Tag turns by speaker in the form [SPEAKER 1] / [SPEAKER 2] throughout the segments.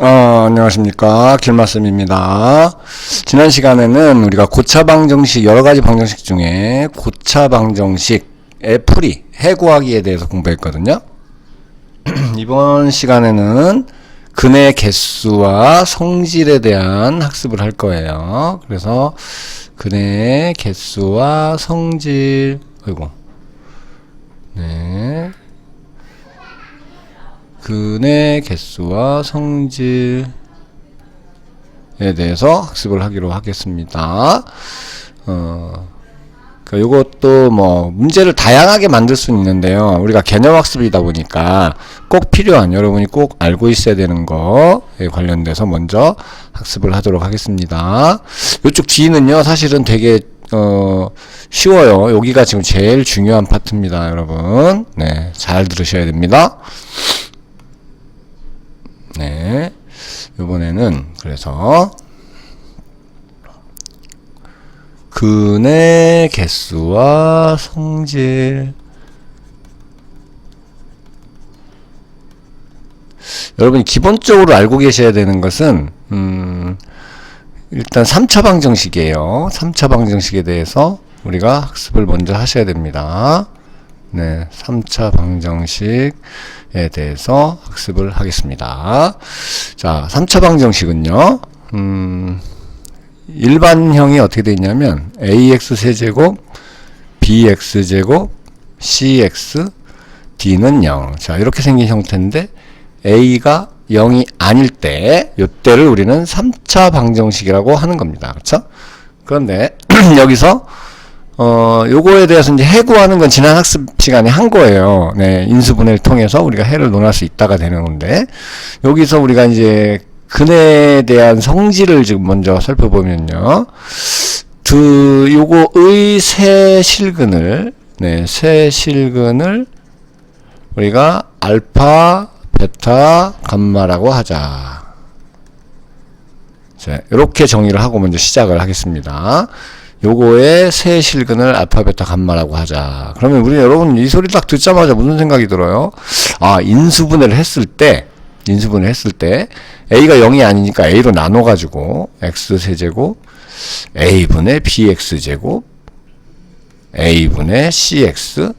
[SPEAKER 1] 안녕하십니까. 길말씀입니다. 지난 시간에는 우리가 고차 방정식, 여러 가지 방정식 중에 고차 방정식의 풀이, 해구하기에 대해서 공부했거든요. 이번 시간에는 근의 개수와 성질에 대한 학습을 할 거예요. 그래서 근의 개수와 성질, 근의 개수와 성질에 대해서 학습을 하기로 하겠습니다. 요것도 문제를 다양하게 만들 수는 있는데요. 우리가 개념학습이다 보니까 꼭 필요한, 여러분이 꼭 알고 있어야 되는 거에 관련돼서 먼저 학습을 하도록 하겠습니다. 요쪽 뒤는요, 사실은 되게 쉬워요. 여기가 지금 제일 중요한 파트입니다, 여러분. 네, 잘 들으셔야 됩니다. 네, 요번에는 그래서 근의 개수와 성질, 여러분이 기본적으로 알고 계셔야 되는 것은 일단 3차 방정식이에요. 3차 방정식에 대해서 우리가 학습을 먼저 하셔야 됩니다. 네, 3차 방정식에 대해서 학습을 하겠습니다. 자, 3차 방정식은요, 일반형이 어떻게 되어 있냐면, ax 세제곱, bx제곱, cx, d는 0. 자, 이렇게 생긴 형태인데, a가 0이 아닐 때, 요때를 우리는 3차 방정식이라고 하는 겁니다. 그렇죠? 그런데, 여기서, 요거에 대해서 이제 해구하는 건 지난 학습 시간에 한 거예요. 네, 인수분해를 통해서 우리가 해를 논할 수 있다가 되는 건데, 여기서 우리가 이제 근에 대한 성질을 지금 먼저 살펴보면요. 요거의 세 실근을 우리가 알파, 베타, 감마라고 하자. 자, 이렇게 정의를 하고 먼저 시작을 하겠습니다. 요거의 세 실근을 알파, 베타, 감마라고 하자. 그러면 우리 여러분 이 소리 딱 듣자마자 무슨 생각이 들어요? 아, 인수분해를 했을 때 a가 0이 아니니까 a로 나눠가지고 x 세제곱 a분의 bx제곱 a분의 cx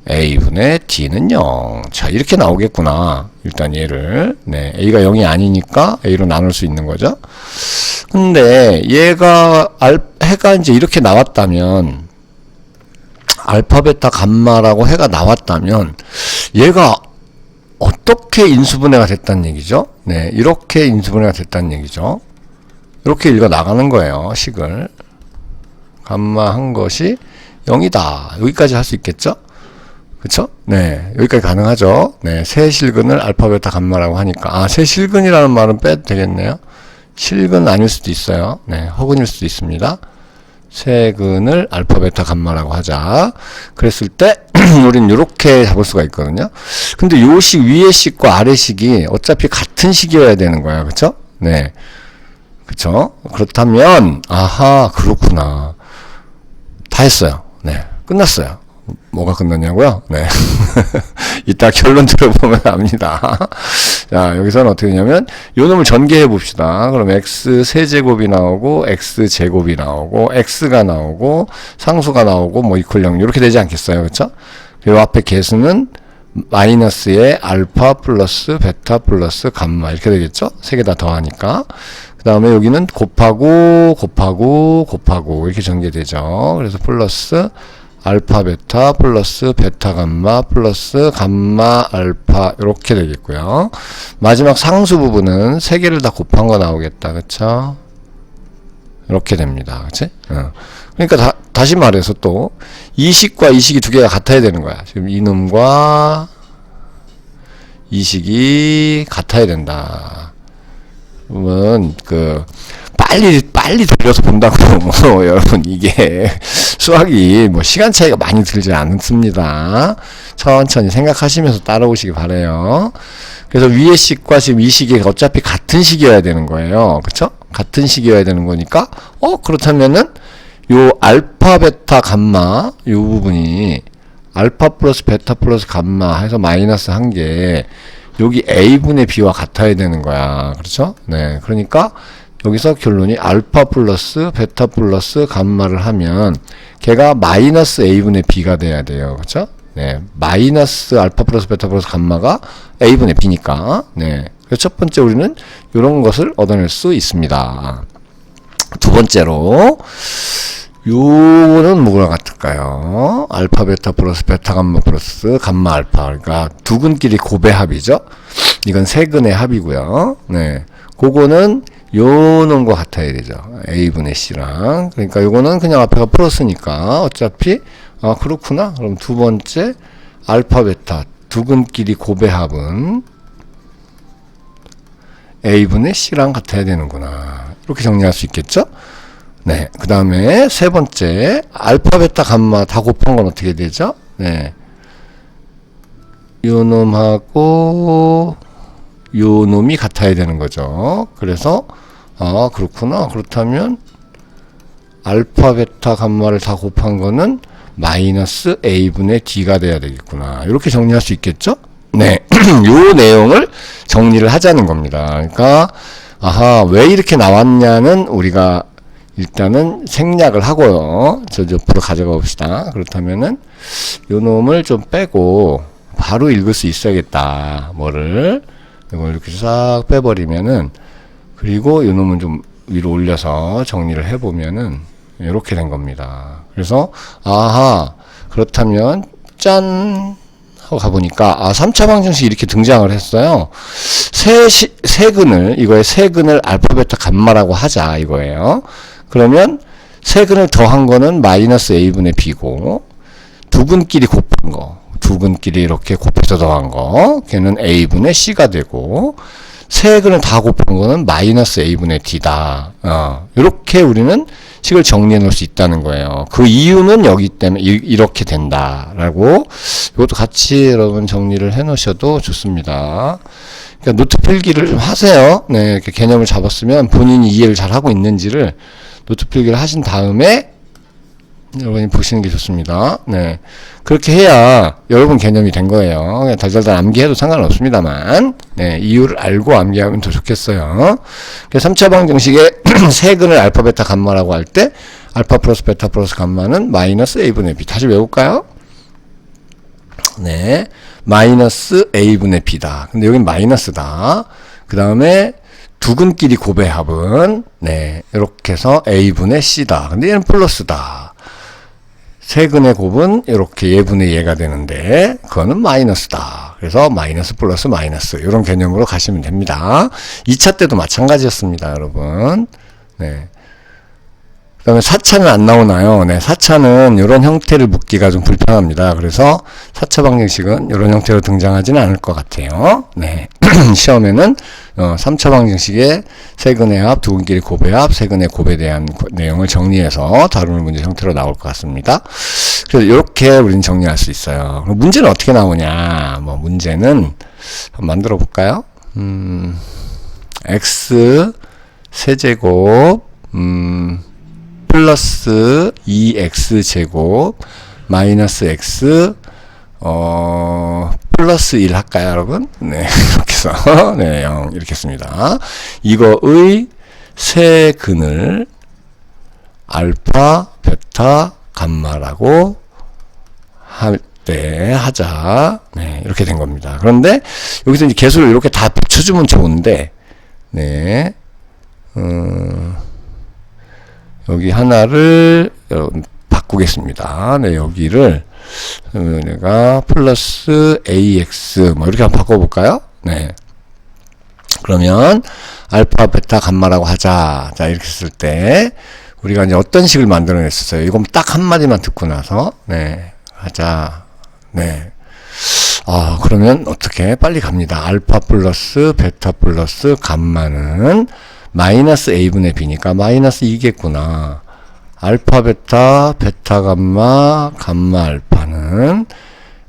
[SPEAKER 1] a분의 d는 0. 자, 이렇게 나오겠구나. 일단 얘를. 네, a가 0이 아니니까 a로 나눌 수 있는 거죠. 근데 얘가 해가 이제 이렇게 나왔다면, 알파, 베타, 감마라고 해가 나왔다면 얘가 어떻게 인수분해가 됐다는 얘기죠? 네, 이렇게 인수분해가 됐다는 얘기죠. 이렇게 읽어 나가는 거예요, 식을. 감마 한 것이 0이다. 여기까지 할 수 있겠죠? 그쵸? 네, 여기까지 가능하죠? 네, 세 실근을 알파, 베타, 감마라고 하니까. 세 실근이라는 말은 빼도 되겠네요. 실근 아닐 수도 있어요. 네, 허근일 수도 있습니다. 세근을 알파, 베타, 감마라고 하자. 그랬을 때 우린 이렇게 잡을 수가 있거든요. 근데 요 식, 위의 식과 아래 식이 어차피 같은 식이어야 되는 거야. 그쵸? 네. 그쵸? 그렇다면, 아하, 그렇구나. 다 했어요. 네. 끝났어요. 뭐가 끝났냐고요? 네. 이따 결론 들어보면 압니다. 자, 여기서는 어떻게 되냐면, 요 놈을 전개해 봅시다. 그럼 x 세제곱이 나오고, x 제곱이 나오고, x가 나오고, 상수가 나오고, 이퀄 0, 이렇게 되지 않겠어요? 그쵸? 요 앞에 개수는 마이너스에 알파 플러스 베타 플러스 감마, 이렇게 되겠죠? 세 개 다 더하니까. 그 다음에 여기는 곱하고, 이렇게 전개되죠. 그래서 플러스, 알파 베타 플러스 베타 감마 플러스 감마 알파, 이렇게 되겠고요. 마지막 상수 부분은 세 개를 다 곱한 거 나오겠다. 그쵸? 이렇게 됩니다. 그치? 그러니까 다시 말해서 또 이 식과 이 식이 두 개가 같아야 되는 거야. 지금 이놈과 이 식이 같아야 된다. 그러면 빨리 돌려서 본다고 여러분 이게 수학이 시간 차이가 많이 들지 않습니다. 천천히 생각하시면서 따라오시기 바래요. 그래서 위의 식과 지금 이 식이 어차피 같은 식이어야 되는 거예요. 그쵸? 같은 식이어야 되는 거니까 그렇다면은 요 알파 베타 감마 요 부분이 알파 플러스 베타 플러스 감마 해서 마이너스 한 개, 여기 A분의 B와 같아야 되는 거야. 그렇죠? 네. 그러니까 여기서 결론이 알파 플러스 베타 플러스 감마를 하면 걔가 마이너스 A분의 B가 돼야 돼요. 그렇죠? 네. 마이너스 알파 플러스 베타 플러스 감마가 A분의 B니까. 네. 그래서 첫 번째 우리는 이런 것을 얻어낼 수 있습니다. 두 번째로 요거는 뭐랑 같을까요? 알파 베타 플러스 베타 감마 플러스 감마 알파. 그러니까 두 근끼리 곱의 합이죠. 이건 세 근의 합이고요. 네. 그거는 요 놈과 같아야 되죠. A분의 C랑. 그러니까 요거는 그냥 앞에가 플러스니까 어차피 그렇구나. 그럼 두 번째 알파 베타 두 근끼리 곱의 합은 A분의 C랑 같아야 되는구나. 이렇게 정리할 수 있겠죠? 네. 그 다음에 세 번째, 알파, 베타, 감마 다 곱한 건 어떻게 되죠? 네. 요 놈하고, 요 놈이 같아야 되는 거죠. 그래서, 그렇구나. 그렇다면, 알파, 베타, 감마를 다 곱한 거는 마이너스 A분의 D가 돼야 되겠구나. 이렇게 정리할 수 있겠죠? 네. 요 내용을 정리를 하자는 겁니다. 그러니까, 왜 이렇게 나왔냐는 우리가 일단은 생략을 하고요. 저 옆으로 가져가 봅시다. 그렇다면은 요 놈을 좀 빼고 바로 읽을 수 있어야겠다. 뭐를 이걸 이렇게 싹 빼버리면은, 그리고 요 놈은 좀 위로 올려서 정리를 해보면은 이렇게 된 겁니다. 그래서 그렇다면 짠 하고 가보니까 3차 방정식이 이렇게 등장을 했어요. 세 근을, 이거의 세 근을 알파 베타 감마라고 하자 이거예요. 그러면 세 근을 더한 거는 마이너스 A분의 B고, 두 근끼리 곱한 거, 두 근끼리 이렇게 곱해서 더한 거, 걔는 A분의 C가 되고, 세 근을 다 곱한 거는 마이너스 A분의 D다. 이렇게 우리는 식을 정리해 놓을 수 있다는 거예요. 그 이유는 여기 때문에 이렇게 된다라고, 이것도 같이 여러분 정리를 해 놓으셔도 좋습니다. 그러니까 노트 필기를 좀 하세요. 네, 이렇게 개념을 잡았으면 본인이 이해를 잘 하고 있는지를 노트 필기를 하신 다음에 여러분이 보시는 게 좋습니다. 네. 그렇게 해야 여러분 개념이 된 거예요. 그냥 달달달 암기해도 상관없습니다만, 네. 이유를 알고 암기하면 더 좋겠어요. 3차 방정식의 세 근을 알파, 베타, 감마라고 할 때, 알파 플러스 베타 플러스 감마는 마이너스 A분의 B. 다시 외울까요? 네. 마이너스 A분의 B다. 근데 여긴 마이너스다. 그 다음에 두 근끼리 곱의 합은, 네. 이렇게 해서 A분의 C다. 근데 얘는 플러스다. 세 근의 곱은 이렇게 예분의 예가 되는데 그거는 마이너스다. 그래서 마이너스 플러스 마이너스 이런 개념으로 가시면 됩니다. 2차 때도 마찬가지였습니다, 여러분. 네. 그 다음에 4차는 안 나오나요? 네, 4차는 이런 형태를 묻기가 좀 불편합니다. 그래서 4차 방정식은 이런 형태로 등장하지는 않을 것 같아요. 네. 시험에는 3차 방정식의 세근의 합, 두 근끼리 곱의 합, 세근의 곱에 대한 내용을 정리해서 다루는 문제 형태로 나올 것 같습니다. 그래서 이렇게 우리는 정리할 수 있어요. 그럼 문제는 어떻게 나오냐? 문제는 한번 만들어 볼까요? x 세제곱 플러스 2x제곱 마이너스 x 플러스 1 할까요, 여러분? 네, 이렇게 해서 네, 0 이렇게 했습니다. 이거의 세 근을 알파, 베타, 감마라고 할 때 하자. 네, 이렇게 된 겁니다. 그런데 여기서 이제 개수를 이렇게 다 붙여주면 좋은데, 네, 여기 하나를 바꾸겠습니다. 네, 여기를 내가 플러스 AX 이렇게 한번 바꿔볼까요? 네. 그러면 알파, 베타, 감마라고 하자. 자, 이렇게 했을 때 우리가 이제 어떤 식을 만들어냈었어요. 이건 딱 한마디만 듣고 나서 네, 하자. 네. 그러면 어떻게 빨리 갑니다. 알파 플러스 베타 플러스 감마는 마이너스 A분의 B니까 마이너스 2겠구나. 알파, 베타, 베타, 감마, 감마, 알파는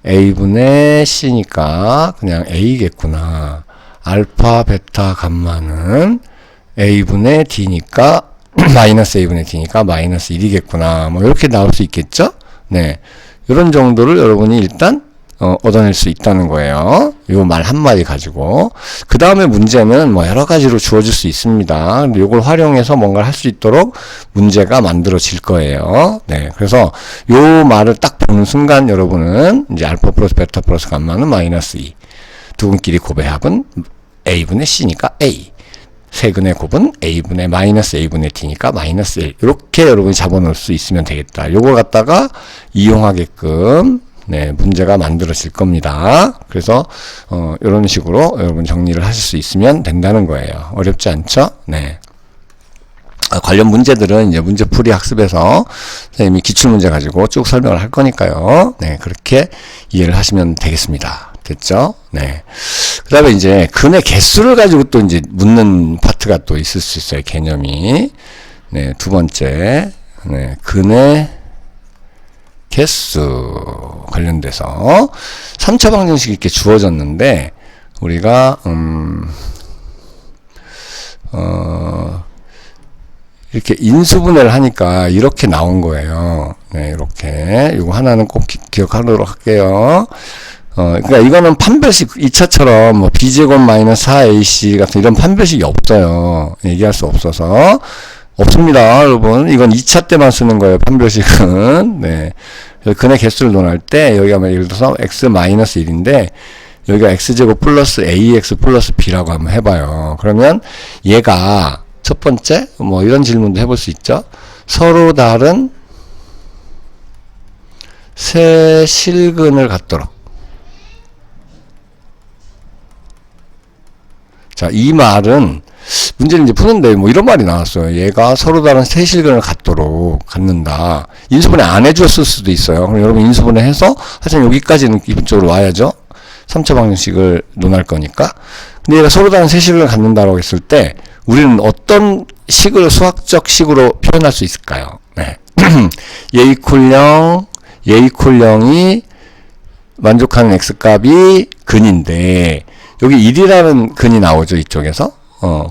[SPEAKER 1] A분의 C니까 그냥 A겠구나. 알파, 베타, 감마는 A분의 D니까 마이너스 A분의 D니까 마이너스 1이겠구나. 이렇게 나올 수 있겠죠? 네. 이런 정도를 여러분이 일단 얻어낼 수 있다는 거예요. 요 말 한마디 가지고. 그 다음에 문제는 뭐 여러 가지로 주어질 수 있습니다. 근데 요걸 활용해서 뭔가를 할 수 있도록 문제가 만들어질 거예요. 네. 그래서 요 말을 딱 보는 순간 여러분은 이제 알파 플러스 베타 플러스 감마는 마이너스 2. 두 분끼리 곱의 합은 a분의 c니까 a. 세근의 곱은 a분의 마이너스 a분의 t니까 마이너스 1. 이렇게 여러분이 잡아놓을 수 있으면 되겠다. 요걸 갖다가 이용하게끔 네, 문제가 만들어질 겁니다. 그래서 이런 식으로 여러분 정리를 하실 수 있으면 된다는 거예요. 어렵지 않죠? 네. 관련 문제들은 이제 문제풀이 학습에서 선생님이 기출문제 가지고 쭉 설명을 할 거니까요. 네, 그렇게 이해를 하시면 되겠습니다. 됐죠? 네. 그 다음에 이제 근의 개수를 가지고 또 이제 묻는 파트가 또 있을 수 있어요. 개념이. 네, 두 번째. 네, 근의 개수 관련돼서 3차 방정식이 이렇게 주어졌는데, 우리가, 이렇게 인수분해를 하니까 이렇게 나온 거예요. 네, 이렇게. 이거 하나는 꼭 기억하도록 할게요. 그러니까 이거는 판별식 2차처럼 뭐 b제곱 마이너스 4ac 같은 이런 판별식이 없어요. 얘기할 수 없어서. 없습니다, 여러분. 이건 2차 때만 쓰는 거예요, 판별식은. 네. 근의 개수를 논할 때, 여기가 예를 들어서 x 마이너스 1인데, 여기가 x제곱 플러스 ax 플러스 b라고 한번 해봐요. 그러면 얘가 첫 번째, 뭐 이런 질문도 해볼 수 있죠. 서로 다른 세 실근을 갖도록. 자, 이 말은 문제를 이제 푸는데 뭐 이런 말이 나왔어요. 얘가 서로 다른 세 실근을 갖는다. 인수분해 안 해줬을 수도 있어요. 그럼 여러분 인수분해 해서 하여튼 여기까지는 기본적으로 와야죠. 3차 방정식을 논할 거니까. 근데 얘가 서로 다른 세 실근을 갖는다라고 했을 때 우리는 어떤 식을 수학적 식으로 표현할 수 있을까요? 네. 얘 이퀄 0, 얘 이퀄 0이 만족하는 x값이 근인데 여기 1이라는 근이 나오죠, 이쪽에서.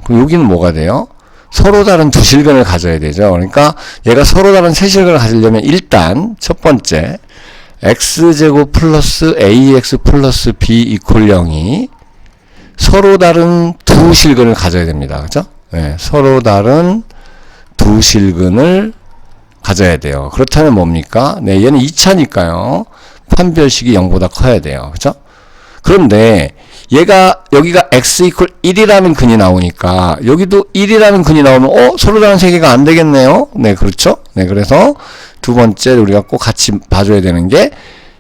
[SPEAKER 1] 그럼 여기는 뭐가 돼요? 서로 다른 두 실근을 가져야 되죠. 그러니까 얘가 서로 다른 세 실근을 가지려면 일단 첫 번째 x제곱 플러스 ax 플러스 b 이퀄 0이 서로 다른 두 실근을 가져야 됩니다. 그죠? 네, 서로 다른 두 실근을 가져야 돼요. 그렇다면 뭡니까? 네, 얘는 2차니까요. 판별식이 0보다 커야 돼요. 그죠? 그런데 여기가 x 이퀄 1이라는 근이 나오니까 여기도 1이라는 근이 나오면 서로 다른 세 개가 안 되겠네요. 네, 그렇죠? 네, 그래서 두 번째 우리가 꼭 같이 봐줘야 되는 게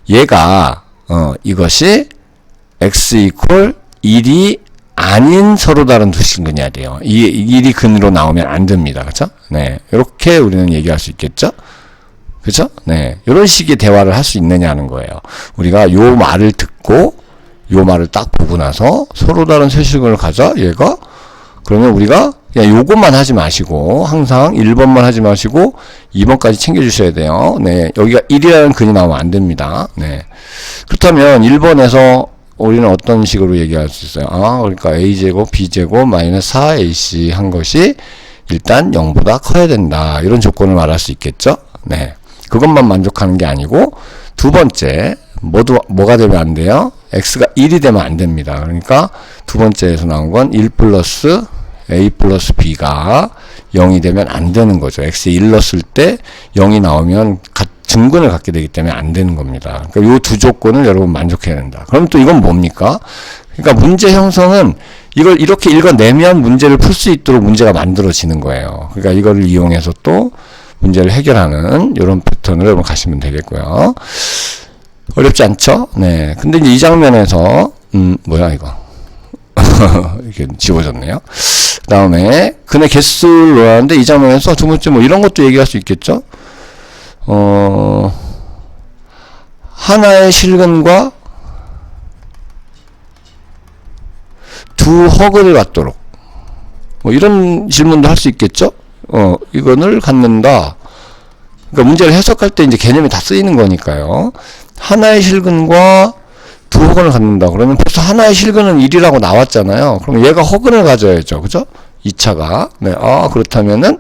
[SPEAKER 1] 얘가 이것이 x 이퀄 1이 아닌 서로 다른 두 실근이어야 돼요. 이 1이 근으로 나오면 안 됩니다. 그렇죠? 네, 이렇게 우리는 얘기할 수 있겠죠? 그렇죠? 네, 이런 식의 대화를 할 수 있느냐는 거예요. 우리가 요 말을 듣고 요 말을 딱 보고 나서 서로 다른 세 실근을 가자, 얘가. 그러면 우리가 그냥 요것만 하지 마시고, 항상 1번만 하지 마시고, 2번까지 챙겨주셔야 돼요. 네. 여기가 1이라는 근이 나오면 안 됩니다. 네. 그렇다면 1번에서 우리는 어떤 식으로 얘기할 수 있어요? 그러니까 a제곱, b제곱, 마이너스 4ac 한 것이 일단 0보다 커야 된다. 이런 조건을 말할 수 있겠죠? 네. 그것만 만족하는 게 아니고, 두 번째, 뭐가 되면 안 돼요? x가 1이 되면 안 됩니다. 그러니까 두 번째에서 나온 건 1 플러스 a 플러스 b가 0이 되면 안 되는 거죠. x에 1 넣었을 때 0이 나오면 증근을 갖게 되기 때문에 안 되는 겁니다. 그러니까 이 두 조건을 여러분 만족해야 된다. 그럼 또 이건 뭡니까? 그러니까 문제 형성은 이걸 이렇게 읽어내면 문제를 풀 수 있도록 문제가 만들어지는 거예요. 그러니까 이거를 이용해서 또 문제를 해결하는 이런 패턴을 여러분 가시면 되겠고요. 어렵지 않죠? 네. 근데 이제 이 장면에서, 뭐야, 이거. 이렇게 지워졌네요. 그 다음에, 근의 개수를 놓았는데, 이 장면에서 두 번째 뭐 이런 것도 얘기할 수 있겠죠? 하나의 실근과 두 허근을 갖도록. 뭐 이런 질문도 할 수 있겠죠? 이거를 갖는다. 그러니까 문제를 해석할 때 이제 개념이 다 쓰이는 거니까요. 하나의 실근과 두 허근을 갖는다. 그러면 벌써 하나의 실근은 1이라고 나왔잖아요. 그럼 얘가 허근을 가져야죠. 그죠? 2차가. 네. 그렇다면은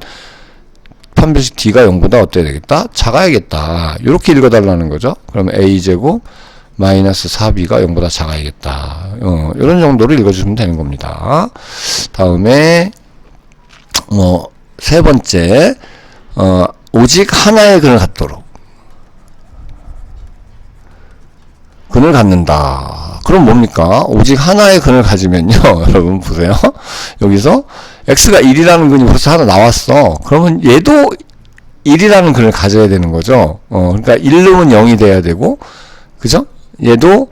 [SPEAKER 1] 판별식 D가 0보다 어때야 되겠다? 작아야겠다. 이렇게 읽어달라는 거죠. 그러면 A제곱 마이너스 4b가 0보다 작아야겠다. 이런 정도로 읽어주시면 되는 겁니다. 다음에 세 번째, 오직 하나의 근을 갖도록. 근을 갖는다. 그럼 뭡니까? 오직 하나의 근을 가지면요. 여러분 보세요. 여기서 x가 1이라는 근이 벌써 하나 나왔어. 그러면 얘도 1이라는 근을 가져야 되는 거죠. 그러니까 1 넣으면 0이 돼야 되고, 그죠? 얘도,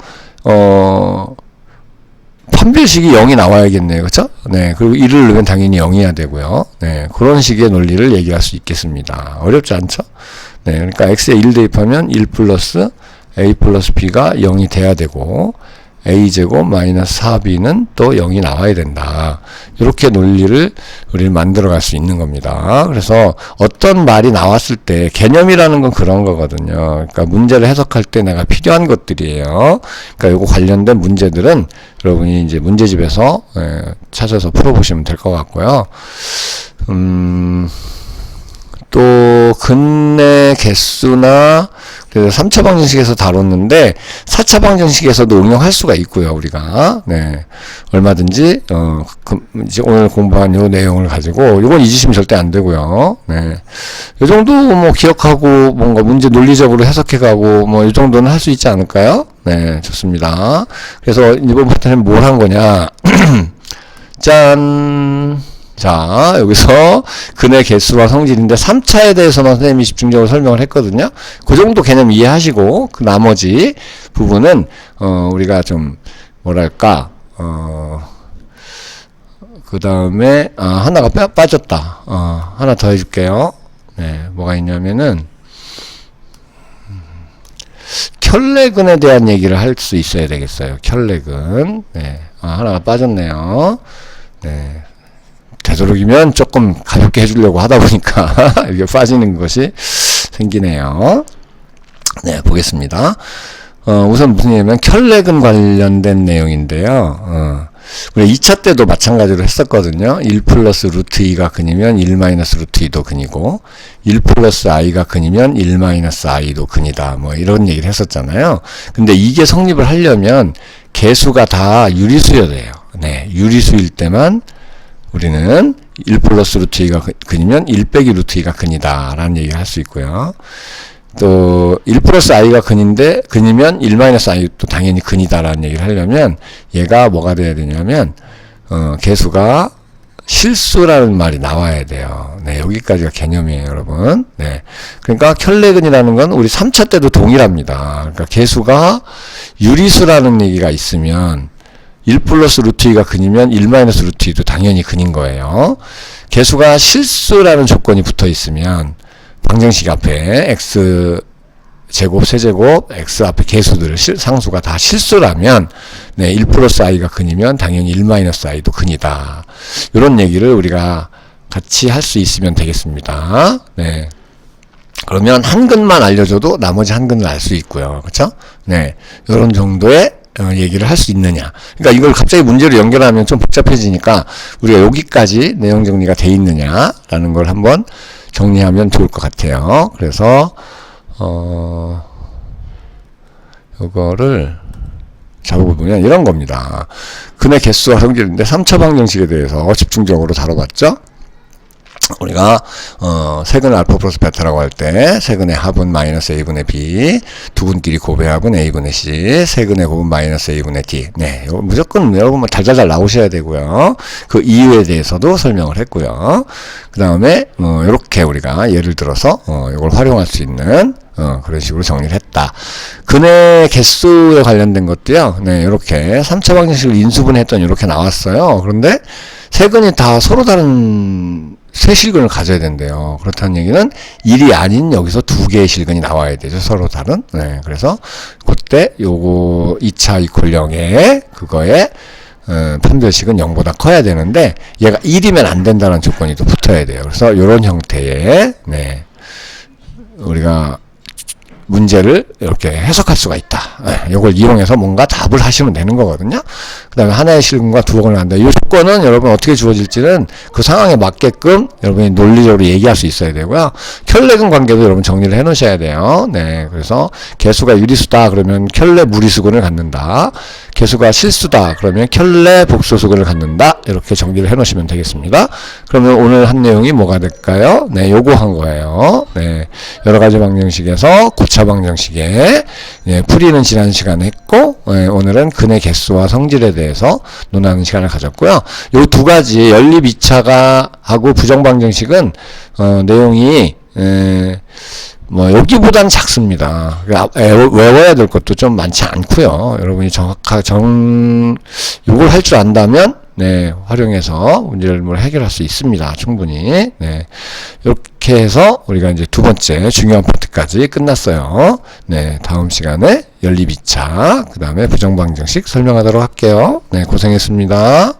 [SPEAKER 1] 판별식이 0이 나와야겠네요. 그쵸? 네. 그리고 1을 넣으면 당연히 0이어야 되고요. 네. 그런 식의 논리를 얘기할 수 있겠습니다. 어렵지 않죠? 네. 그러니까 x에 1 대입하면 1 플러스 a 플러스 b가 0이 돼야 되고, a제곱 마이너스 4b는 또 0이 나와야 된다. 이렇게 논리를 우리는 만들어갈 수 있는 겁니다. 그래서 어떤 말이 나왔을 때 개념이라는 건 그런 거거든요. 그러니까 문제를 해석할 때 내가 필요한 것들이에요. 그러니까 요거 관련된 문제들은 여러분이 이제 문제집에서 찾아서 풀어보시면 될 것 같고요. 또 근의 개수나 그래서 3차 방정식에서 다뤘는데 4차 방정식에서도 응용할 수가 있고요, 우리가. 네. 얼마든지 이제 오늘 공부한 요 내용을 가지고 요건 잊으시면 절대 안 되고요. 네. 요 정도 뭐 기억하고 뭔가 문제 논리적으로 해석해 가고 뭐 요 정도는 할 수 있지 않을까요? 네, 좋습니다. 그래서 이번 파트는 뭘 한 거냐? 짠. 자, 여기서 근의 개수와 성질인데 3차에 대해서만 선생님이 집중적으로 설명을 했거든요. 그 정도 개념 이해하시고 그 나머지 부분은 우리가 좀 뭐랄까 그 다음에 하나가 빠졌다. 하나 더 해줄게요. 네, 뭐가 있냐면은 켤레근에 대한 얘기를 할 수 있어야 되겠어요. 켤레근. 네, 하나가 빠졌네요. 네. 되도록이면 조금 가볍게 해주려고 하다 보니까 이게 빠지는 것이 생기네요. 네, 보겠습니다. 우선 무슨 얘기냐면 켤레근 관련된 내용인데요. 우리 2차 때도 마찬가지로 했었거든요. 1 플러스 루트 2가 근이면 1 마이너스 루트 2도 근이고 1 플러스 i가 근이면 1 마이너스 i도 근이다. 뭐 이런 얘기를 했었잖아요. 근데 이게 성립을 하려면 개수가 다 유리수여야 돼요. 네, 유리수일 때만 우리는 1 플러스 루트 2가 근이면 1 빼기 루트 2가 근이다 라는 얘기를 할 수 있고요. 또 1 플러스 i가 근인데 근이면 1 마이너스 i도 당연히 근이다 라는 얘기를 하려면 얘가 뭐가 돼야 되냐면 개수가 실수라는 말이 나와야 돼요. 네, 여기까지가 개념이에요, 여러분. 네. 그러니까 켤레근이라는 건 우리 3차 때도 동일합니다. 그러니까 개수가 유리수라는 얘기가 있으면 1 플러스 루트 2가 근이면 1 마이너스 루트 2도 당연히 근인 거예요. 개수가 실수라는 조건이 붙어 있으면 방정식 앞에 x 제곱, 세제곱, x 앞에 개수들 상수가 다 실수라면 네, 1 플러스 i가 근이면 당연히 1 마이너스 i도 근이다. 이런 얘기를 우리가 같이 할 수 있으면 되겠습니다. 네. 그러면 한 근만 알려줘도 나머지 한 근을 알 수 있고요. 그렇죠? 네. 이런 정도의 얘기를 할 수 있느냐. 그러니까 이걸 갑자기 문제로 연결하면 좀 복잡해지니까 우리가 여기까지 내용 정리가 돼 있느냐라는 걸 한번 정리하면 좋을 것 같아요. 그래서 이거를 잡아보면 이런 겁니다. 근의 개수와 성질인데 3차 방정식에 대해서 집중적으로 다뤄봤죠. 우리가 세근의 알파 플러스 베타라고 할 때 세근의 합은 마이너스 a분의 b, 두근끼리 곱의 합은 a분의 c, 세근의 곱은 마이너스 a분의 d. 네, 이거 무조건 여러분 달달달 나오셔야 되고요. 그 이유에 대해서도 설명을 했고요. 그 다음에 이렇게 우리가 예를 들어서 이걸 활용할 수 있는 그런 식으로 정리를 했다. 근의 개수에 관련된 것도요. 네, 이렇게 3차 방정식을 인수분해했더니 이렇게 나왔어요. 그런데 세근이 다 서로 다른 세 실근을 가져야 된대요. 그렇다는 얘기는 1이 아닌 여기서 두 개의 실근이 나와야 되죠. 서로 다른. 네, 그래서 그때 요거 2차 이퀄 0에 그거에 판별식은 0보다 커야 되는데 얘가 1이면 안 된다는 조건이 또 붙어야 돼요. 그래서 요런 형태의 네, 우리가 문제를 이렇게 해석할 수가 있다. 네, 이걸 이용해서 뭔가 답을 하시면 되는 거거든요. 그 다음에 하나의 실근과 두 근을 한다. 이 조건은 여러분 어떻게 주어질지는 그 상황에 맞게끔 여러분이 논리적으로 얘기할 수 있어야 되고요. 켤레근 관계도 여러분 정리를 해 놓으셔야 돼요. 네. 그래서 개수가 유리수다 그러면 켤레 무리수근을 갖는다. 개수가 실수다 그러면 켤레 복소수근을 갖는다. 이렇게 정리를 해 놓으시면 되겠습니다. 그러면 오늘 한 내용이 뭐가 될까요? 네, 요거 한 거예요. 네. 여러 가지 방정식에서 고차 방정식에 예, 풀이는 지난 시간에 했고 예, 오늘은 근의 개수와 성질에 대해서 논하는 시간을 가졌고요. 요 두 가지 연립 2차가 하고 부정 방정식은 내용이 뭐 여기보단 작습니다. 외워야 될 것도 좀 많지 않고요. 여러분이 요걸 할 줄 안다면 네, 활용해서 문제를 해결할 수 있습니다. 충분히. 네. 이렇게 해서 우리가 이제 두 번째 중요한 파트까지 끝났어요. 네, 다음 시간에 연립 2차, 그 다음에 부정방정식 설명하도록 할게요. 네, 고생했습니다.